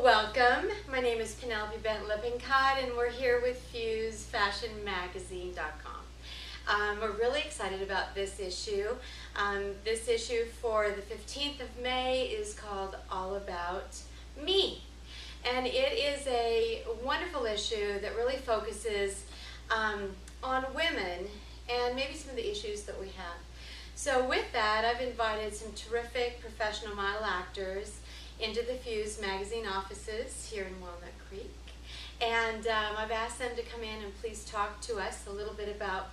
Well, welcome. My name is Penelope Bent-Lippincott, and we're here with FuseFashionMagazine.com. We're really excited about this issue. This issue for the 15th of May is called All About Me. And it is a wonderful issue that really focuses on women and maybe some of the issues that we have. So with that, I've invited some terrific professional model actors into the Fuse magazine offices here in Walnut Creek. And I've asked them to come in and please talk to us a little bit about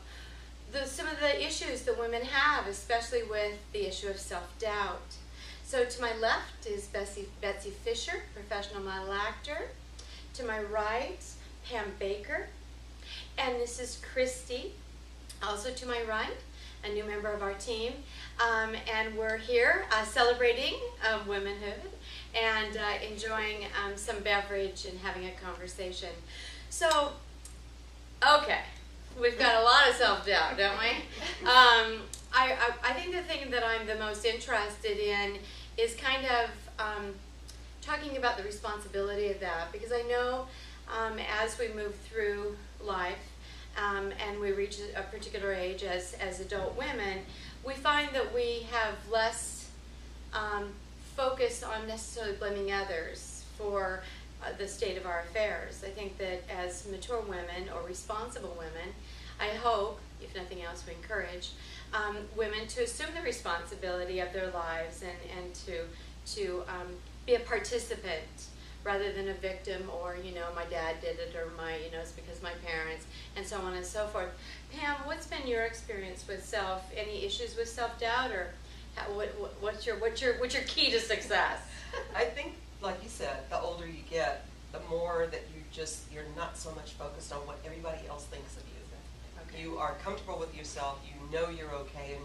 some of the issues that women have, especially with the issue of self-doubt. So to my left is Betsy Fisher, professional model actor. To my right, Pam Baker. And this is Christy, also to my right, a new member of our team. And we're here celebrating womanhood and enjoying some beverage and having a conversation. So, okay, we've got a lot of self-doubt, don't we? I think the thing that I'm the most interested in is kind of talking about the responsibility of that, because I know as we move through life and we reach a particular age as adult women, we find that we have less focus on necessarily blaming others for the state of our affairs. I think that as mature women or responsible women, I hope, if nothing else, we encourage women to assume the responsibility of their lives and to be a participant rather than a victim, or, you know, my dad did it, or it's because my parents, and so on and so forth. Pam, what's been your experience with any issues with self-doubt, or what's your key to success? I think, like you said, the older you get, the more that you're not so much focused on what everybody else thinks of you. Okay. You are comfortable with yourself, you know you're okay, and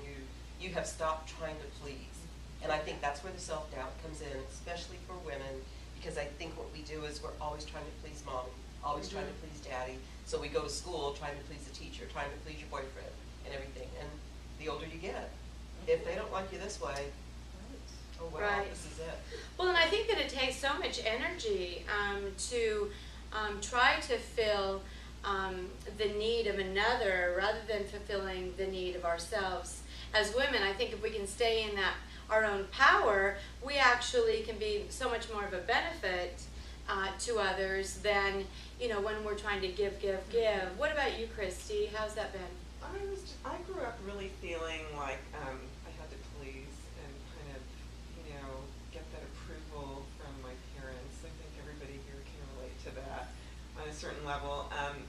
you have stopped trying to please. And I think that's where the self-doubt comes in, especially for women, because I think what we do is we're always trying to please mommy, always trying to please daddy. So we go to school trying to please the teacher, trying to please your boyfriend and everything. And the older you get, if they don't like you this way, oh wow, this is it. Well, and I think that it takes so much energy to try to fill the need of another rather than fulfilling the need of ourselves. As women, I think if we can stay in our own power, we actually can be so much more of a benefit to others than, when we're trying to give. What about you, Christy? How's that been? I grew up really feeling like I had to please and kind of, get that approval from my parents. I think everybody here can relate to that on a certain level.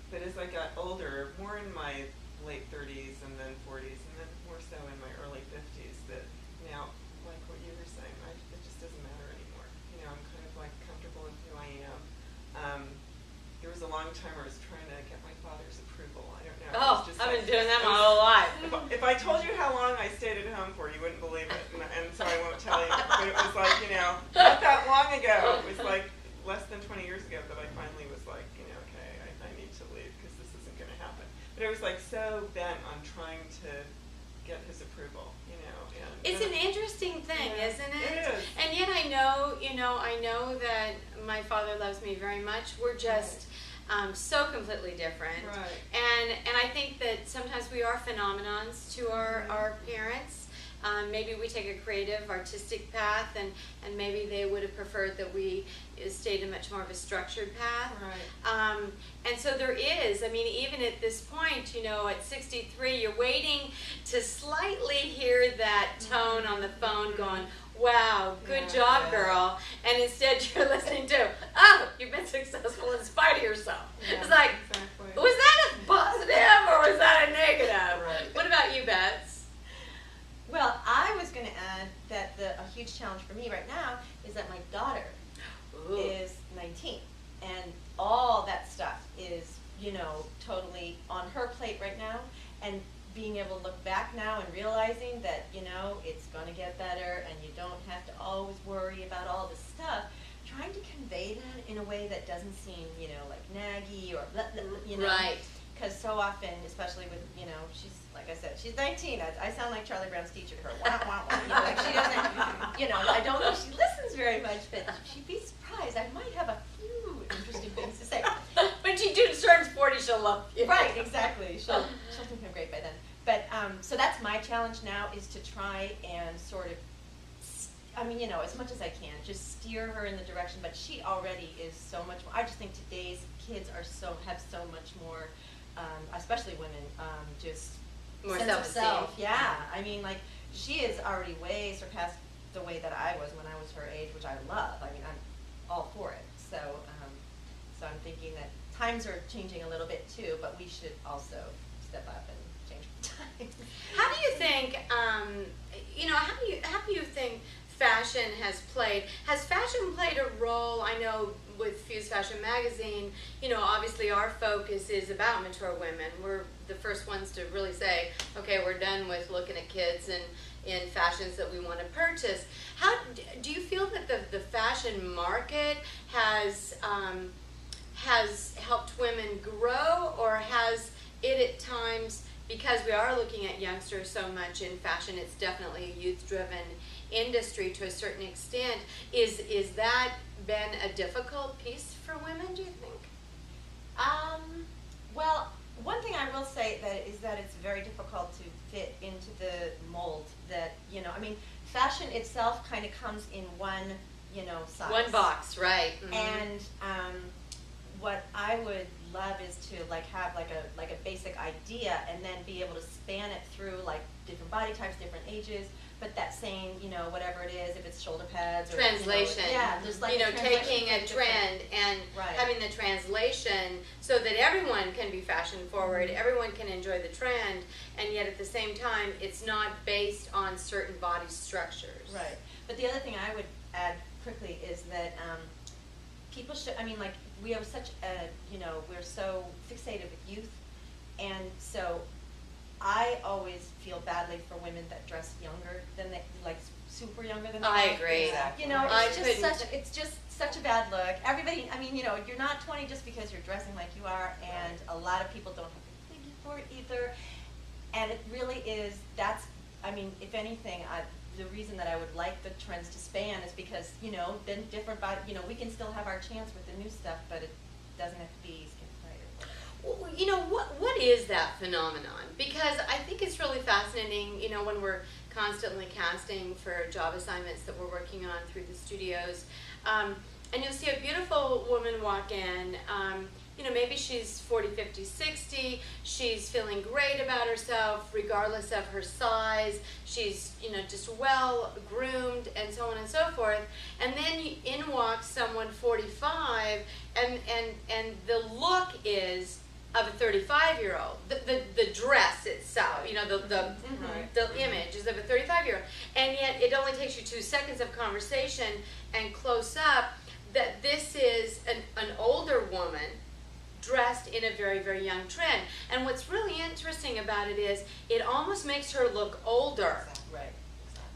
But as I got older, more in my late 30s and then 40s, and then more so in my early 50s, that now, like what you were saying, it just doesn't matter anymore. I'm kind of like comfortable with who I am. There was a long time where I was trying to get my father's approval. I don't know. Oh, I've been doing that my whole life. If I told you how long I stayed at home for, you wouldn't believe it, and so I won't tell you. But it was like, not that long ago. It was like less than 20 years ago that I finally was like, okay, I need to leave because this isn't going to happen. But I was like so bent on trying to get his approval, It's an interesting thing, isn't it? It is. And yet I know that my father loves me very much. We're just so completely different. Right. And I think that sometimes we are phenomenons to our parents. Maybe we take a creative, artistic path, and maybe they would have preferred that we stayed in much more of a structured path. Right. And so there is, even at this point, at 63, you're waiting to slightly hear that tone on the phone going, wow, good job, girl. And instead you're listening to, oh, you've been successful in spite of yourself. Yeah, it's like, exactly. Was that a positive or was that a negative? Right. What about you, Bets? Well, I was going to add that a huge challenge for me right now is that my daughter is 19, and all that stuff is, totally on her plate right now, and being able to look back now and realizing that, it's going to get better and you don't have to always worry about all this stuff, trying to convey that in a way that doesn't seem, like naggy or, Right. because so often, especially with, you know, she's, like I said, she's 19. I sound like Charlie Brown's teacher to her. Wah, wah, wah. You know, like she doesn't, you know, I don't know if she listens very much, but she'd be surprised. I might have a few interesting things to say. When she turns 40, she'll love you. Right, exactly. She'll think I'm great by then. But, so that's my challenge now, is to try and sort of, I mean, you know, as much as I can, just steer her in the direction, but she already is so much more, I just think today's kids have so much more, especially women, just More sense of self-esteem. self. Yeah, I mean, like, she is already way surpassed the way that I was when I was her age, which I love. I mean, I'm all for it. So, so I'm thinking that times are changing a little bit too, but we should also step up and change with times. How do you think, you know, how do you think fashion has fashion played a role? I know with Fuse Fashion Magazine, you know, obviously our focus is about mature women. We're the first ones to really say, okay, we're done with looking at kids and in fashions that we want to purchase. How do you feel that the fashion market has helped women grow, or has it at times, because we are looking at youngsters so much in fashion, it's definitely a youth-driven industry to a certain extent. Is that been a difficult piece for women, do you think? Well, one thing I will say is that it's very difficult to fit into the mold that, you know, I mean, fashion itself kind of comes in one, you know, size. One box, right. Mm-hmm. And what I would love is to like have like a basic idea and then be able to span it through like different body types, different ages, but that same, you know, whatever it is, if it's shoulder pads or translation. You know, yeah, just like you know, translation taking a trend and right. having the translation so that everyone can be fashion forward, Mm-hmm. everyone can enjoy the trend, and yet at the same time, it's not based on certain body structures. Right. But the other thing I would add quickly is that people should, I mean, like, we have such a, you know, we're so fixated with youth, and so I always feel badly for women that dress younger than they, like, super younger than they I are. agree. Exactly. You know, I it's just such a bad look. Everybody, I mean, you know, you're not 20 just because you're dressing like you are, and a lot of people don't have the figure for it either. And it really is, that's, I mean, if anything, the reason that I would like the trends to span is because, you know, then different body, you know, we can still have our chance with the new stuff, but it doesn't have to be skin tight or whatever. Well, you know, what is that phenomenon? Because I think it's really fascinating, you know, when we're constantly casting for job assignments that we're working on through the studios, and you'll see a beautiful woman walk in, you know, maybe she's 40, 50, 60, she's feeling great about herself regardless of her size, she's, you know, just well groomed and so on and so forth, and then in walks someone 45 and the look is of a 35-year-old, the dress itself, you know, the image is of a 35-year-old, and yet it only takes you 2 seconds of conversation and close up that this is an older woman dressed in a very, very young trend. And what's really interesting about it is it almost makes her look older Right.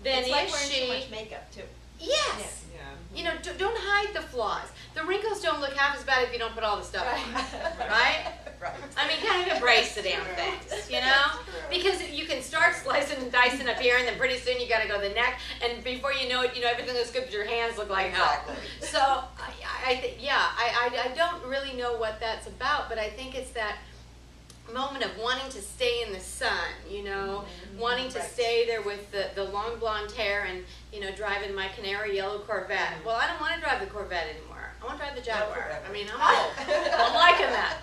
than It's like if wearing she... too much makeup too. Yes. Yeah. You know, don't hide the flaws. The wrinkles don't look half as bad if you don't put all the stuff on, right? Right. I mean, kind of embrace the damn things, you know? Because you can start slicing and dicing up here, and then pretty soon you got to go to the neck, and before you know it, you know, everything looks good, but your hands look like hell. Exactly. So, I don't really know what that's about, but I think it's that moment of wanting to stay in the sun, you know, wanting to Right. stay there with the long blonde hair and, you know, driving my canary yellow Corvette. Well, I don't want to drive the Corvette anymore. I want to drive the Jaguar. forever. I mean, I'm liking that.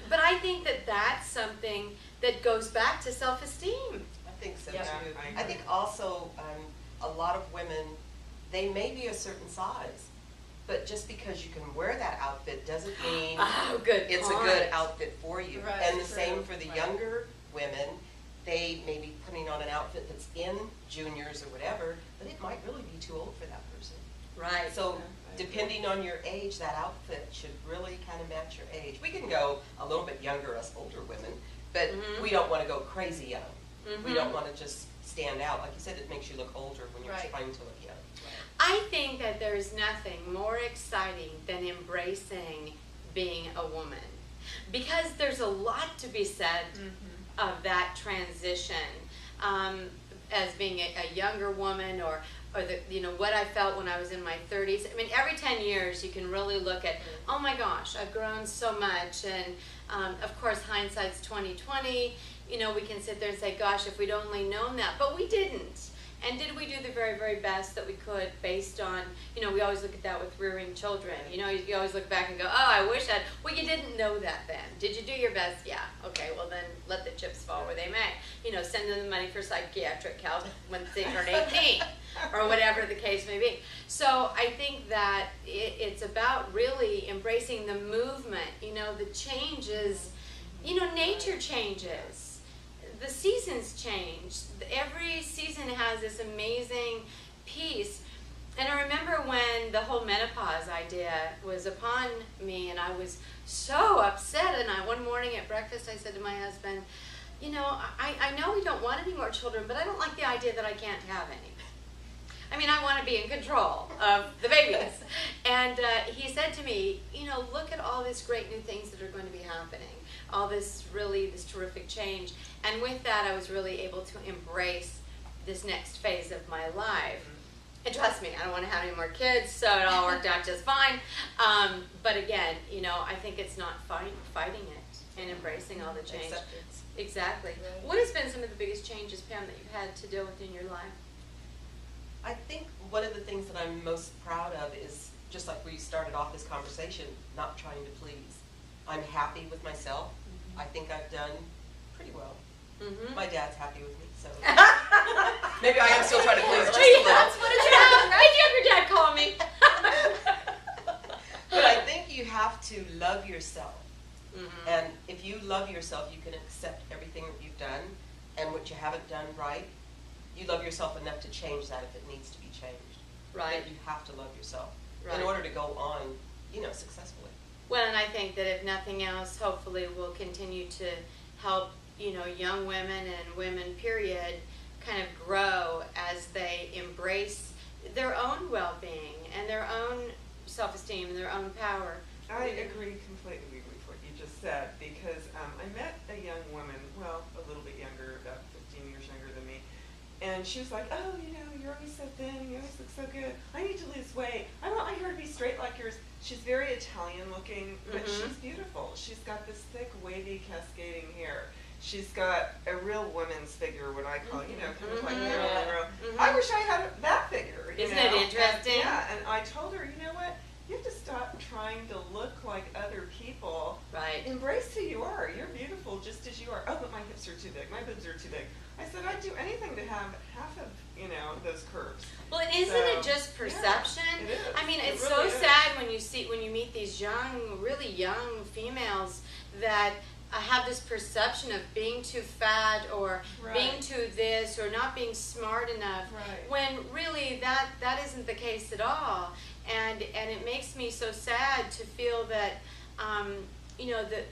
But I think that that's something that goes back to self-esteem. I think so Yeah, too. I I think also a lot of women, they may be a certain size, but just because you can wear that outfit doesn't mean Oh, good it's a point. good outfit for you. Right, And the true. same for the Right. younger women. They may be putting on an outfit that's in juniors or whatever, but it might really be too old for that person. Right. So I depending on your age, that outfit should really kind of match your age. We can go a little bit younger, us older women, but Mhm. we don't want to go crazy young. We Mhm. don't want to just stand out. Like you said, it makes you look older when you're Right. trying to look young. I think that there's nothing more exciting than embracing being a woman. because there's a lot to be said of that transition. As being a younger woman, or what I felt when I was in my 30s. I mean, every 10 years you can really look at, oh my gosh, I've grown so much, and of course hindsight's 20/20. We can sit there and say, gosh, if we'd only known that, but we didn't. And did we do the very, very best that we could based on, we always look at that with rearing children. You always look back and go, oh, I wish I'd, well, you didn't know that then. Did you do your best? Yeah. Okay, well then let the chips fall where they may. Send them the money for psychiatric help when they turn 18 or whatever the case may be. So I think that it's about really embracing the movement, the changes, nature changes. The seasons change. Every season has this amazing piece. And I remember when the whole menopause idea was upon me, and I was so upset. And one morning at breakfast, I said to my husband, I know we don't want any more children, but I don't like the idea that I can't have any. I mean, I want to be in control of the babies. And he said to me, look at all these great new things that are going to be happening. All this terrific change. And with that, I was really able to embrace this next phase of my life. And trust me, I don't want to have any more kids, so it all worked out just fine. But again, I think it's not fighting it and embracing all the change. Acceptance. Exactly. Right. What has been some of the biggest changes, Pam, that you've had to deal with in your life? I think one of the things that I'm most proud of is, just like we started off this conversation, not trying to please. I'm happy with myself. I think I've done pretty well. My dad's happy with me, so maybe I am still trying to please just a little. That's what it's about, right? Your dad called me. But I think you have to love yourself. And if you love yourself, you can accept everything that you've done and what you haven't done right. You love yourself enough to change that if it needs to be changed. Right. But you have to love yourself Right. in order to go on, successfully. Well, and I think that if nothing else, hopefully we'll continue to help, young women and women, period, kind of grow as they embrace their own well-being and their own self-esteem and their own power. I agree completely with what you just said, because I met a young woman, well, a little bit younger, about 15 years younger than me, and she was like, oh, you're always so thin, you always look so good, I need to lose weight, I want my hair to be straight like yours. She's very Italian looking, but she's beautiful. She's got this thick, wavy, cascading hair. She's got a real woman's figure, what I call, kind of like Marilyn Monroe. I wish I had that figure. Isn't it interesting? And I told her, you know what? You have to stop trying to look like other people. Right. Embrace who you are. You're beautiful just as you are. Oh, but my hips are too big. My boobs are too big. I said I'd do anything to have half of, those curves. Well, and isn't it just perception? Yeah, it is. I mean, it's really so is. sad when you meet these really young females that have this perception of being too fat or being too this or not being smart enough. Right. When really that isn't the case at all. And it makes me so sad to feel that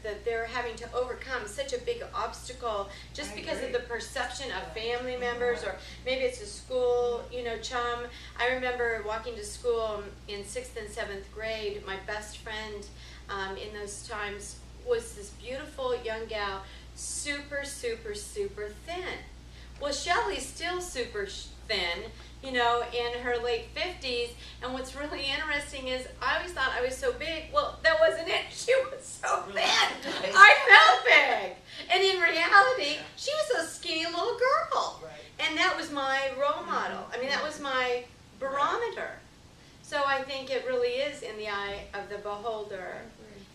that they're having to overcome such a big obstacle just because of the perception of family members, or maybe it's a school, chum. I remember walking to school in 6th and 7th grade. My best friend in those times was this beautiful young gal, super, super, super thin. Well, Shelley's still super thin, in her late 50s, and what's really interesting is I always thought I was so big. Well, that wasn't it. She was so thin. I felt big. And in reality, she was a skinny little girl. Right. And that was my role model. I mean, that was my barometer. So I think it really is in the eye of the beholder.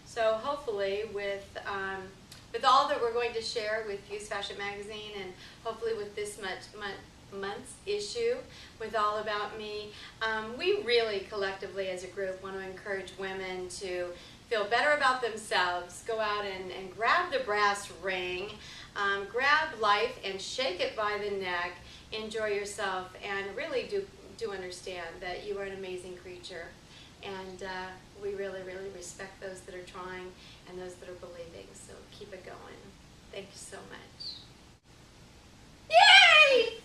So hopefully with all that we're going to share with Fuse Fashion Magazine, and hopefully with this month's issue with All About Me, we really collectively as a group want to encourage women to feel better about themselves, go out and grab the brass ring, grab life and shake it by the neck, enjoy yourself, and really do understand that you are an amazing creature. And we really, really respect those that are trying and those that are believing. So keep it going. Thank you so much. Yay!